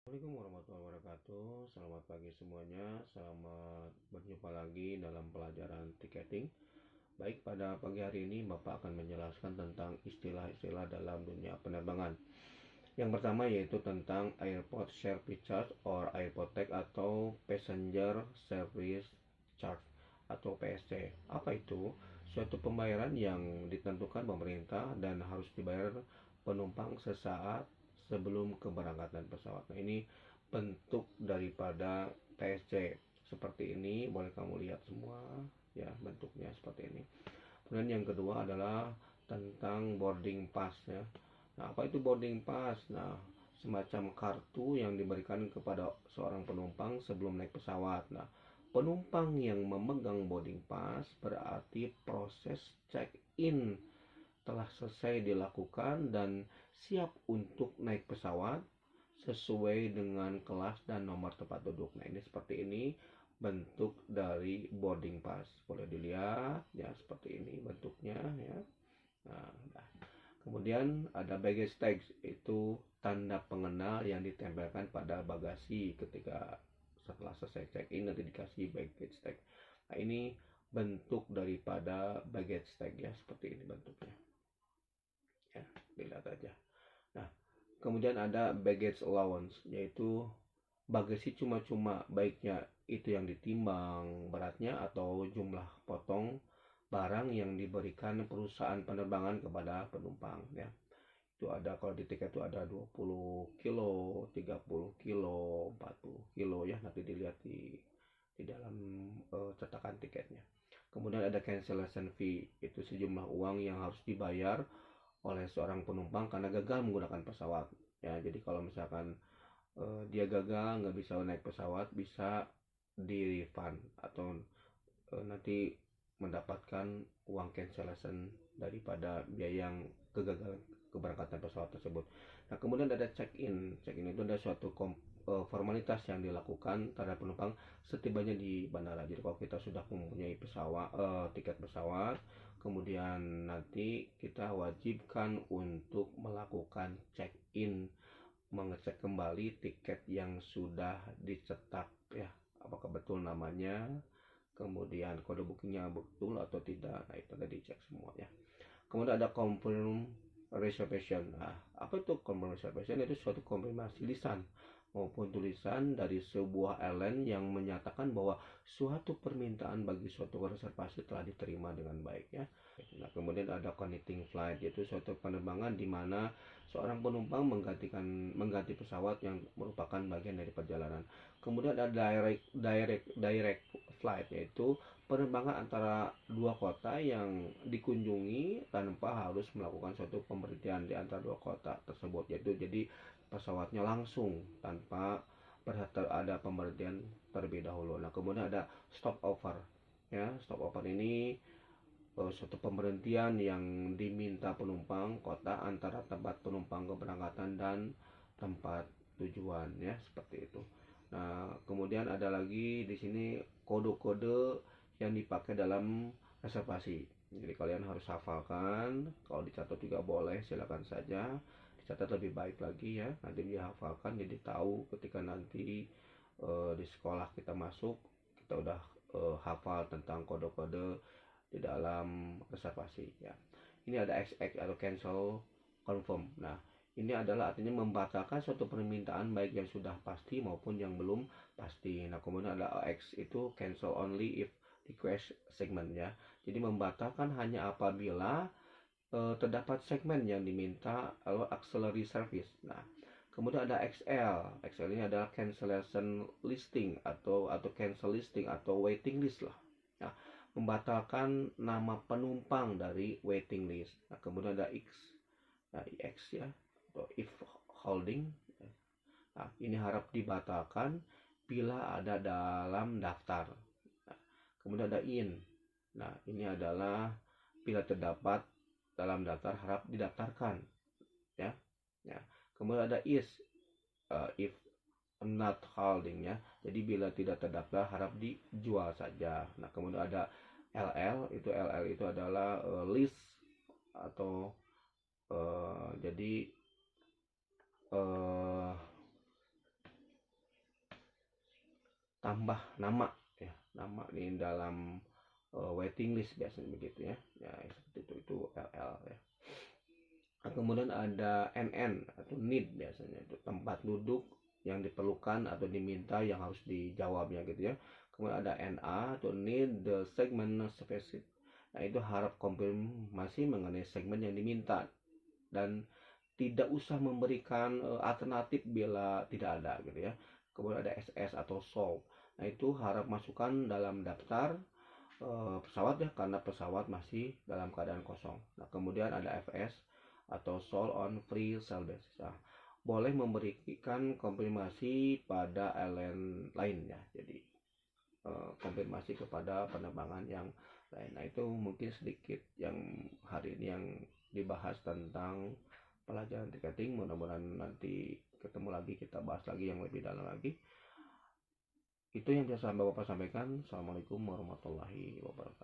Assalamualaikum warahmatullahi wabarakatuh. Selamat pagi semuanya. Selamat berjumpa lagi dalam pelajaran tiketing. Baik, pada pagi hari ini Bapak akan menjelaskan tentang istilah-istilah dalam dunia penerbangan. Yang pertama yaitu tentang Airport Service Charge or Airport Tax atau Passenger Service Charge atau PSC. Apa itu? Suatu pembayaran yang ditentukan pemerintah dan harus dibayar penumpang sesaat sebelum keberangkatan pesawat. Nah, ini bentuk daripada PSC. Seperti ini, boleh kamu lihat semua ya, bentuknya seperti ini. Kemudian yang kedua adalah tentang boarding pass ya. Nah, apa itu boarding pass? Nah, semacam kartu yang diberikan kepada seorang penumpang sebelum naik pesawat. Nah, penumpang yang memegang boarding pass berarti proses check-in telah selesai dilakukan dan siap untuk naik pesawat sesuai dengan kelas dan nomor tempat duduk. Nah, ini seperti ini bentuk dari boarding pass. Boleh dilihat ya, seperti ini bentuknya ya. Nah, kemudian ada baggage tag, itu tanda pengenal yang ditempelkan pada bagasi ketika setelah selesai check-in nanti dikasih baggage tag. Nah, ini bentuk daripada baggage tag ya, seperti ini bentuknya. Ya, dilihat aja. Nah, kemudian ada baggage allowance, yaitu bagasi cuma-cuma, baiknya itu yang ditimbang beratnya atau jumlah potong barang yang diberikan perusahaan penerbangan kepada penumpang ya. Itu ada, kalau di tiket itu ada 20 kilo, 30 kilo, 40 kilo ya, nanti dilihat di dalam cetakan tiketnya. Kemudian ada cancellation fee, itu sejumlah uang yang harus dibayar oleh seorang penumpang karena gagal menggunakan pesawat ya. Jadi kalau misalkan dia gagal nggak bisa naik pesawat, bisa di refund atau nanti mendapatkan uang cancellation daripada biaya yang kegagalan keberangkatan pesawat tersebut. Nah, kemudian ada check-in. Check-in itu ada suatu formalitas yang dilakukan terhadap penumpang setibanya di bandara. Jadi kalau kita sudah mempunyai pesawat, tiket pesawat, kemudian nanti kita wajibkan untuk melakukan check-in, mengecek kembali tiket yang sudah dicetak ya, apakah betul namanya, kemudian kode bookingnya betul atau tidak. Nah, itu tadi dicek semua ya. Kemudian ada confirm reservation. Nah, apa itu confirm reservation? Itu suatu konfirmasi lisan maupun tulisan dari sebuah airline yang menyatakan bahwa suatu permintaan bagi suatu reservasi telah diterima dengan baik ya. Nah, kemudian ada connecting flight, yaitu suatu penerbangan di mana seorang penumpang mengganti pesawat yang merupakan bagian dari perjalanan. Kemudian ada direct flight, yaitu penerbangan antara dua kota yang dikunjungi tanpa harus melakukan suatu pemberhentian di antara dua kota tersebut, yaitu jadi pesawatnya langsung tanpa ada pemberhentian terlebih dahulu. Nah, kemudian ada stopover ya. Stopover ini suatu pemberhentian yang diminta penumpang kota antara tempat penumpang keberangkatan dan tempat tujuan ya, seperti itu. Nah, kemudian ada lagi di sini kode-kode yang dipakai dalam reservasi. Jadi kalian harus hafalkan. Kalau dicatat juga boleh, silakan saja. Dicatat lebih baik lagi ya. Nanti dihafalkan, jadi tahu ketika nanti di sekolah kita masuk, kita udah hafal tentang kode-kode di dalam reservasi ya. Ini ada XX atau cancel confirm. Nah, ini adalah artinya membatalkan suatu permintaan baik yang sudah pasti maupun yang belum pasti. Nah, kemudian ada AX, itu cancel only if request segment ya. Jadi membatalkan hanya apabila terdapat segmen yang diminta atau auxiliary service. Nah, kemudian ada XL. XL ini adalah cancellation listing atau cancel listing atau waiting list lah. Nah, membatalkan nama penumpang dari waiting list. Nah, kemudian ada X. Nah, IX ya, atau if holding. Nah, ini harap dibatalkan bila ada dalam daftar. Nah, kemudian ada in. Nah, ini adalah bila terdapat dalam daftar harap didaftarkan ya. Ya. Kemudian ada is, if not holding ya. Jadi bila tidak terdaftar harap dijual saja. Nah, kemudian ada LL, itu adalah list atau jadi tambah nama ya, nama di dalam waiting list biasanya begitu ya. Ya seperti itu LL ya. Nah, kemudian ada NN atau need, biasanya itu tempat duduk yang diperlukan atau diminta yang harus dijawabnya gitu ya. Kemudian ada NA atau need the segment specific. Nah, itu harap konfirmasi mengenai segmen yang diminta dan tidak usah memberikan alternatif bila tidak ada gitu ya. Kemudian ada SS atau solve. Nah, itu harap masukkan dalam daftar pesawat ya, karena pesawat masih dalam keadaan kosong. Nah, kemudian ada FS atau sold on free sale basis. Nah, boleh memberikan konfirmasi pada airline lain ya. Jadi konfirmasi kepada penerbangan yang lain. Nah, itu mungkin sedikit yang hari ini yang dibahas tentang pelajaran tiketing. Mudah-mudahan nanti ketemu lagi, kita bahas lagi yang lebih dalam lagi. Itu yang bisa Bapak sampaikan. Assalamualaikum warahmatullahi wabarakatuh.